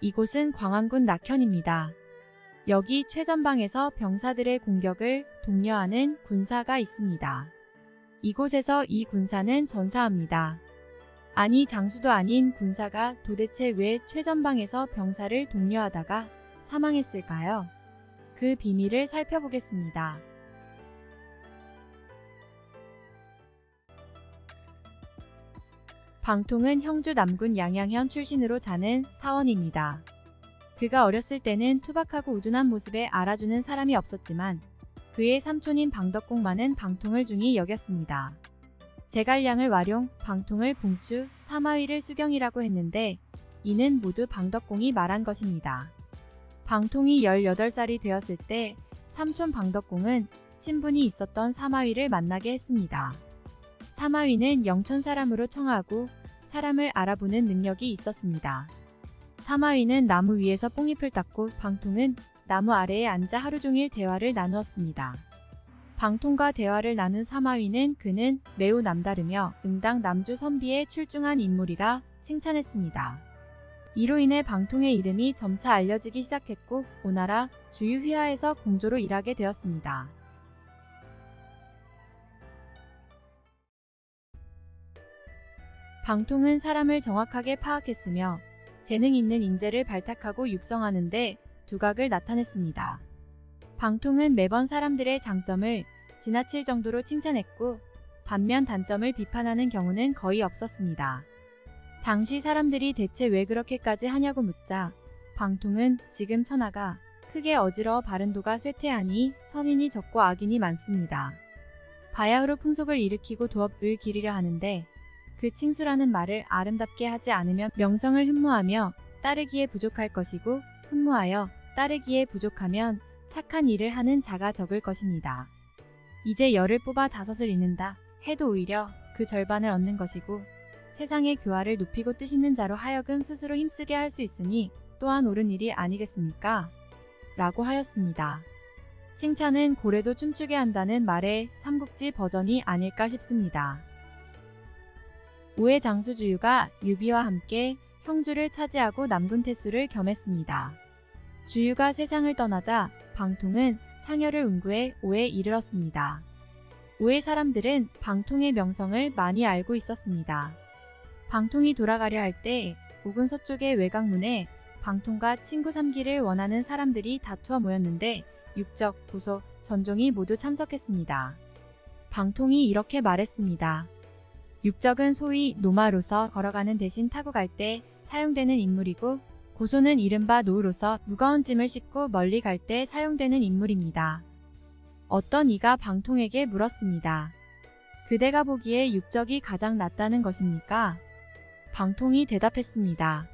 이곳은 광안군 낙현입니다. 여기 최전방에서 병사들의 공격을 독려하는 군사가 있습니다. 이곳에서 이 군사는 전사합니다. 아니 장수도 아닌 군사가 도대체 왜 최전방에서 병사를 독려하다가 사망했을까요? 그 비밀을 살펴보겠습니다. 방통은 형주 남군 양양현 출신으로 자는 사원입니다. 그가 어렸을 때는 투박하고 우둔한 모습에 알아주는 사람이 없었지만 그의 삼촌인 방덕공만은 방통을 중히 여겼습니다. 제갈량을 와룡, 방통을 봉추, 사마위를 수경이라고 했는데 이는 모두 방덕공이 말한 것입니다. 방통이 18살이 되었을 때 삼촌 방덕공은 친분이 있었던 사마위를 만나게 했습니다. 사마위는 영천 사람으로 청하고 사람을 알아보는 능력이 있었습니다. 사마위는 나무 위에서 뽕잎을 닦고 방통은 나무 아래에 앉아 하루 종일 대화를 나누었습니다. 방통과 대화를 나눈 사마위는 그는 매우 남다르며 응당 남주 선비에 출중한 인물이라 칭찬했습니다. 이로 인해 방통의 이름이 점차 알려지기 시작했고 오나라 주유 휘하에서 공조로 일하게 되었습니다. 방통은 사람을 정확하게 파악했으며 재능 있는 인재를 발탁하고 육성하는 데 두각을 나타냈습니다. 방통은 매번 사람들의 장점을 지나칠 정도로 칭찬했고 반면 단점을 비판하는 경우는 거의 없었습니다. 당시 사람들이 대체 왜 그렇게까지 하냐고 묻자 방통은 지금 천하가 크게 어지러워 바른도가 쇠퇴하니 선인이 적고 악인이 많습니다. 바야흐로 풍속을 일으키고 도업을 기리려 하는데 그 칭수라는 말을 아름답게 하지 않으면 명성을 흠모하며 따르기에 부족할 것이고 흠모하여 따르기에 부족하면 착한 일을 하는 자가 적을 것입니다. 이제 10을 뽑아 5을 잇는다 해도 오히려 그 절반을 얻는 것이고 세상의 교화를 높이고 뜻있는 자로 하여금 스스로 힘쓰게 할 수 있으니 또한 옳은 일이 아니겠습니까? 라고 하였습니다. 칭찬은 고래도 춤추게 한다는 말의 삼국지 버전이 아닐까 싶습니다. 오해 장수주유가 유비와 함께 형주를 차지하고 남군 태수를 겸했습니다. 주유가 세상을 떠나자 방통은 상여를 응구해 오에 이르렀습니다. 오의 사람들은 방통의 명성을 많이 알고 있었습니다. 방통이 돌아가려 할 때 오군 서쪽의 외곽문에 방통과 친구 삼기를 원하는 사람들이 다투어 모였는데 육적, 고소, 전종이 모두 참석했습니다. 방통이 이렇게 말했습니다. 육적은 소위 노마로서 걸어가는 대신 타고 갈 때 사용되는 인물이고 고소는 이른바 노우로서 무거운 짐을 싣고 멀리 갈 때 사용되는 인물입니다. 어떤 이가 방통에게 물었습니다. 그대가 보기에 육적이 가장 낫다는 것입니까? 방통이 대답했습니다.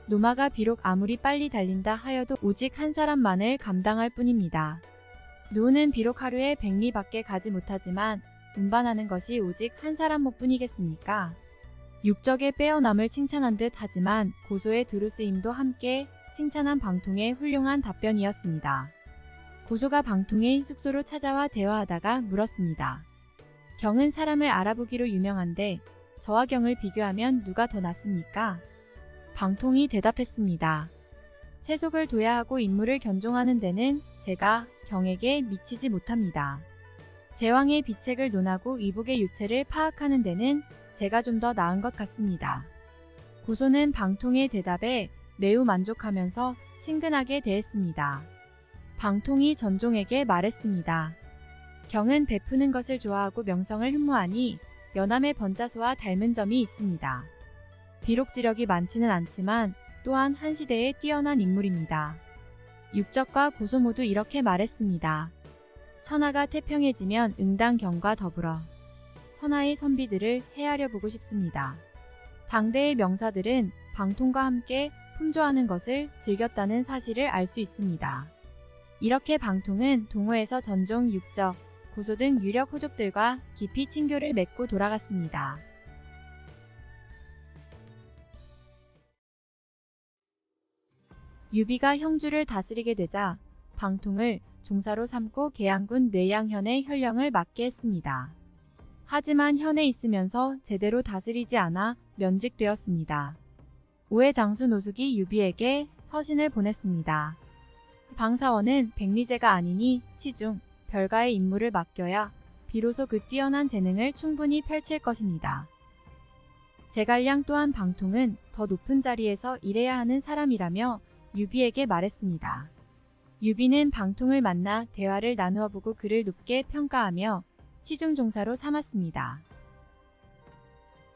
노마가 비록 아무리 빨리 달린다 하여도 오직 한 사람만을 감당할 뿐입니다. 노는 비록 하루에 100리밖에 가지 못하지만 운반하는 것이 오직 한 사람 몫뿐이겠습니까? 육적의 빼어남을 칭찬한 듯 하지만 고소의 두루쓰임도 함께 칭찬한 방통의 훌륭한 답변이었습니다. 고소가 방통의 숙소로 찾아와 대화하다가 물었습니다. 경은 사람을 알아보기로 유명한데 저와 경을 비교하면 누가 더 낫습니까? 방통이 대답했습니다. 세속을 도야하고 인물을 견종하는 데는 제가 경에게 미치지 못합니다. 제왕의 비책을 논하고 이복의 유체를 파악하는 데는 제가 좀 더 나은 것 같습니다. 고소는 방통의 대답에 매우 만족하면서 친근하게 대했습니다. 방통이 전종에게 말했습니다. 경은 베푸는 것을 좋아하고 명성을 흠모하니 연암의 번자소와 닮은 점이 있습니다. 비록 지력이 많지는 않지만 또한 한 시대에 뛰어난 인물입니다. 육적과 고소 모두 이렇게 말했습니다. 천하가 태평해지면 응당 경과 더불어 천하의 선비들을 헤아려 보고 싶습니다. 당대의 명사들은 방통과 함께 풍조하는 것을 즐겼다는 사실을 알 수 있습니다. 이렇게 방통은 동호에서 전종, 육적, 고소 등 유력 호족들과 깊이 친교를 맺고 돌아갔습니다. 유비가 형주를 다스리게 되자 방통을 종사로 삼고 계양군 뇌양현의 현령을 맡게 했습니다. 하지만 현에 있으면서 제대로 다스리지 않아 면직되었습니다. 오해 장수 노숙이 유비에게 서신을 보냈습니다. 방사원은 백리제가 아니니 치중, 별가의 임무를 맡겨야 비로소 그 뛰어난 재능을 충분히 펼칠 것입니다. 제갈량 또한 방통은 더 높은 자리에서 일해야 하는 사람이라며 유비에게 말했습니다. 유비는 방통을 만나 대화를 나누어 보고 그를 높게 평가하며 치중종사로 삼았습니다.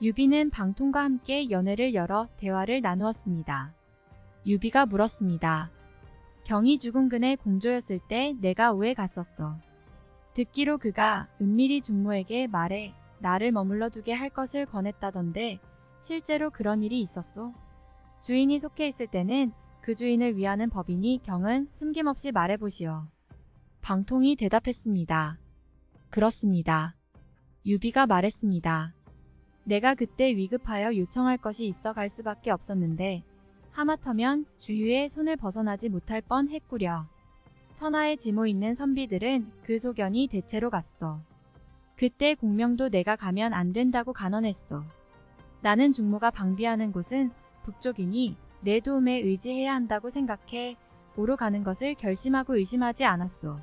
유비는 방통과 함께 연회를 열어 대화를 나누었습니다. 유비가 물었습니다. 경이 주군근의 공조였을 때 내가 오해 갔었어. 듣기로 그가 은밀히 중모에게 말해 나를 머물러 두게 할 것을 권했다던데 실제로 그런 일이 있었소? 주인이 속해 있을 때는 그 주인을 위하는 법이니 경은 숨김없이 말해보시오. 방통이 대답했습니다. 그렇습니다. 유비가 말했습니다. 내가 그때 위급하여 요청할 것이 있어 갈 수밖에 없었는데 하마터면 주유의 손을 벗어나지 못할 뻔 했구려. 천하에 지모 있는 선비들은 그 소견이 대체로 갔어. 그때 공명도 내가 가면 안 된다고 간언했소. 나는 중모가 방비하는 곳은 북쪽이니 내 도움에 의지해야 한다고 생각해 오로 가는 것을 결심하고 의심하지 않았소.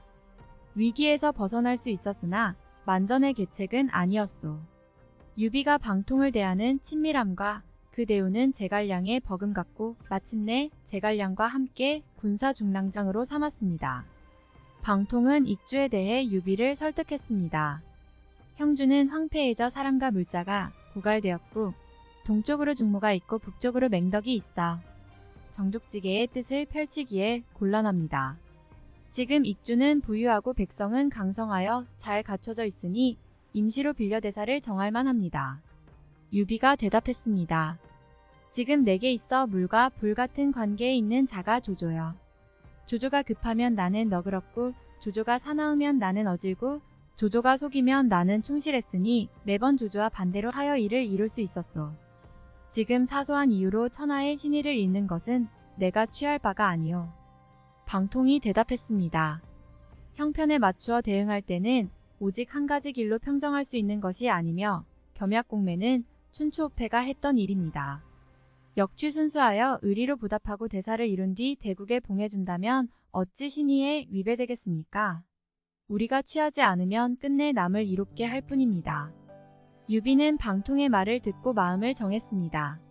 위기에서 벗어날 수 있었으나 만전의 계책은 아니었소. 유비가 방통을 대하는 친밀함과 그 대우는 제갈량의 버금갔고 마침내 제갈량과 함께 군사중랑장으로 삼았습니다. 방통은 익주에 대해 유비를 설득했습니다. 형주는 황폐해져 사람과 물자가 고갈되었고 동쪽으로 중모가 있고 북쪽으로 맹덕이 있어 정족지계의 뜻을 펼치기에 곤란합니다. 지금 익주는 부유하고 백성은 강성하여 잘 갖춰져 있으니 임시로 빌려 대사를 정할 만합니다. 유비가 대답했습니다. 지금 내게 있어 물과 불 같은 관계에 있는 자가 조조여. 조조가 급하면 나는 너그럽고 조조가 사나우면 나는 어질고 조조가 속이면 나는 충실했으니 매번 조조와 반대로 하여 일을 이룰 수 있었소. 지금 사소한 이유로 천하의 신의를 잃는 것은 내가 취할 바가 아니오. 방통이 대답했습니다. 형편에 맞추어 대응할 때는 오직 한 가지 길로 평정할 수 있는 것이 아니며 겸약공매는 춘추호패가 했던 일입니다. 역취순수하여 의리로 보답하고 대사를 이룬 뒤 대국에 봉해준다면 어찌 신의에 위배되겠습니까? 우리가 취하지 않으면 끝내 남을 이롭게 할 뿐입니다. 유비는 방통의 말을 듣고 마음을 정했습니다.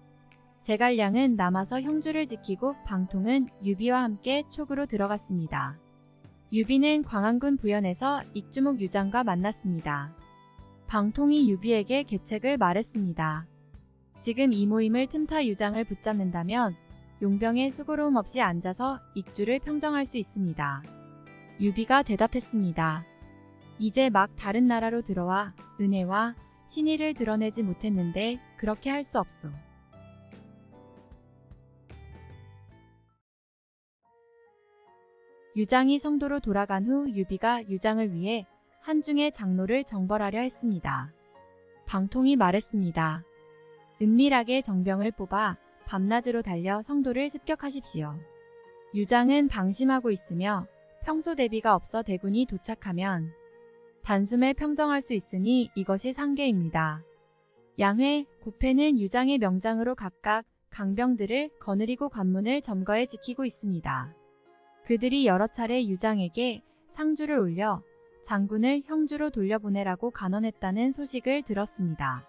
제갈량은 남아서 형주를 지키고 방통은 유비와 함께 촉으로 들어갔습니다. 유비는 광안군 부연에서 익주목 유장과 만났습니다. 방통이 유비에게 계책을 말했습니다. 지금 이 모임을 틈타 유장을 붙잡는다면 용병의 수고로움 없이 앉아서 익주를 평정할 수 있습니다. 유비가 대답했습니다. 이제 막 다른 나라로 들어와 은혜와 신의를 드러내지 못했는데 그렇게 할 수 없소. 유장이 성도로 돌아간 후 유비가 유장을 위해 한중의 장로를 정벌하려 했습니다. 방통이 말했습니다. 은밀하게 정병을 뽑아 밤낮으로 달려 성도를 습격하십시오. 유장은 방심하고 있으며 평소 대비가 없어 대군이 도착하면 단숨에 평정할 수 있으니 이것이 상계입니다. 양회, 고패는 유장의 명장으로 각각 강병들을 거느리고 관문을 점거해 지키고 있습니다. 그들이 여러 차례 유장에게 상주를 올려 장군을 형주로 돌려보내라고 간언했다는 소식을 들었습니다.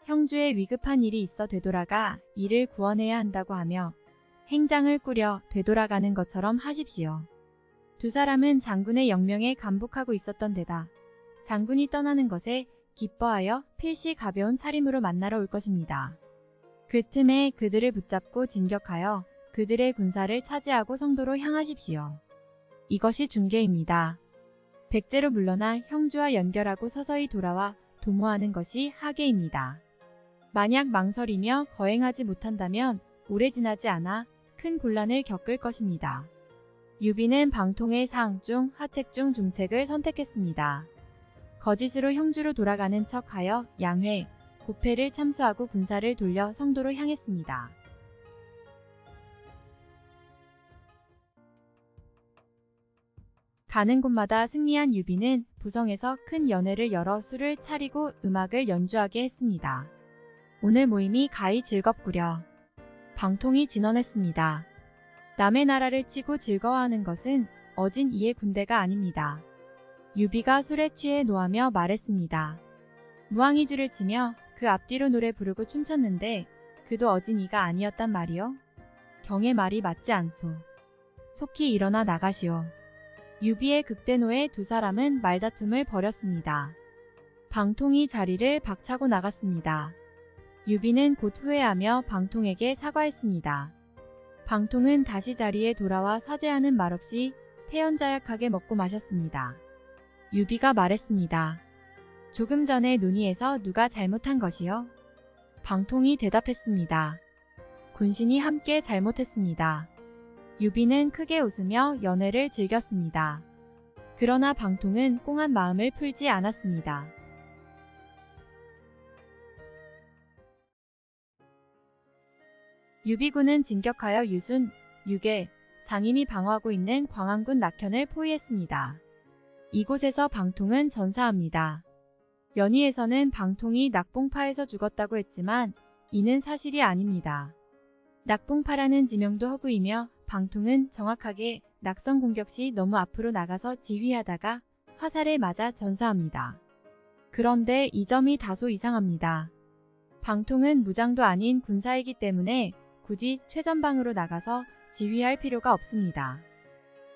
형주에 위급한 일이 있어 되돌아가 이를 구원해야 한다고 하며 행장을 꾸려 되돌아가는 것처럼 하십시오. 두 사람은 장군의 영명에 감복하고 있었던 데다 장군이 떠나는 것에 기뻐하여 필시 가벼운 차림으로 만나러 올 것입니다. 그 틈에 그들을 붙잡고 진격하여 그들의 군사를 차지하고 성도로 향하십시오. 이것이 중계입니다. 백제로 물러나 형주와 연결하고 서서히 돌아와 도모하는 것이 하계입니다. 만약 망설이며 거행하지 못한다면 오래 지나지 않아 큰 곤란을 겪을 것입니다. 유비는 방통의 사항중 하책 중 중책을 선택했습니다. 거짓으로 형주로 돌아가는 척하여 양회, 고패를 참수하고 군사를 돌려 성도로 향했습니다. 가는 곳마다 승리한 유비는 부성에서 큰 연회를 열어 술을 차리고 음악을 연주하게 했습니다. 오늘 모임이 가히 즐겁구려. 방통이 진언했습니다. 남의 나라를 치고 즐거워하는 것은 어진 이의 군대가 아닙니다. 유비가 술에 취해 노하며 말했습니다. 무왕이주를 치며 그 앞뒤로 노래 부르고 춤췄는데 그도 어진 이가 아니었단 말이요? 경의 말이 맞지 않소. 속히 일어나 나가시오. 유비의 극대노에 두 사람은 말다툼을 벌였습니다. 방통이 자리를 박차고 나갔습니다. 유비는 곧 후회하며 방통에게 사과했습니다. 방통은 다시 자리에 돌아와 사죄하는 말 없이 태연자약하게 먹고 마셨습니다. 유비가 말했습니다. 조금 전에 논의에서 누가 잘못한 것이요? 방통이 대답했습니다. 군신이 함께 잘못했습니다. 유비는 크게 웃으며 연회를 즐겼습니다. 그러나 방통은 꽁한 마음을 풀지 않았습니다. 유비군은 진격하여 유순, 유계, 장임이 방어하고 있는 광안군 낙현을 포위했습니다. 이곳에서 방통은 전사합니다. 연희에서는 방통이 낙봉파에서 죽었다고 했지만 이는 사실이 아닙니다. 낙봉파라는 지명도 허구이며 방통은 정확하게 낙선 공격 시 너무 앞으로 나가서 지휘하다가 화살에 맞아 전사합니다. 그런데 이 점이 다소 이상합니다. 방통은 무장도 아닌 군사이기 때문에 굳이 최전방으로 나가서 지휘할 필요가 없습니다.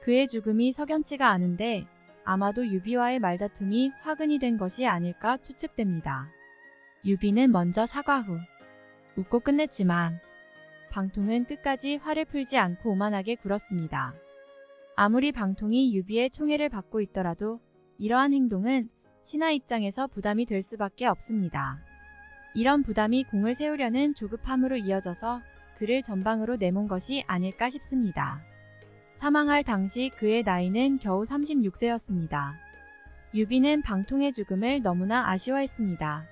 그의 죽음이 석연치가 않은데 아마도 유비와의 말다툼이 화근이 된 것이 아닐까 추측됩니다. 유비는 먼저 사과 후 웃고 끝냈지만 방통은 끝까지 화를 풀지 않고 오만하게 굴었습니다. 아무리 방통이 유비의 총애를 받고 있더라도 이러한 행동은 신하 입장에서 부담이 될 수밖에 없습니다. 이런 부담이 공을 세우려는 조급함으로 이어져서 그를 전방으로 내몬 것이 아닐까 싶습니다. 사망할 당시 그의 나이는 겨우 36세였습니다. 유비는 방통의 죽음을 너무나 아쉬워했습니다.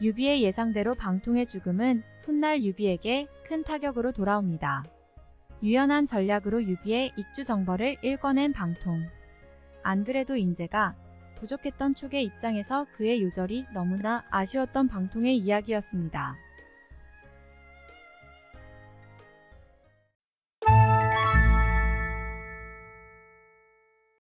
유비의 예상대로 방통의 죽음은 훗날 유비에게 큰 타격으로 돌아옵니다. 유연한 전략으로 유비의 익주정벌을 일궈낸 방통. 안 그래도 인재가 부족했던 촉의 입장에서 그의 요절이 너무나 아쉬웠던 방통의 이야기였습니다.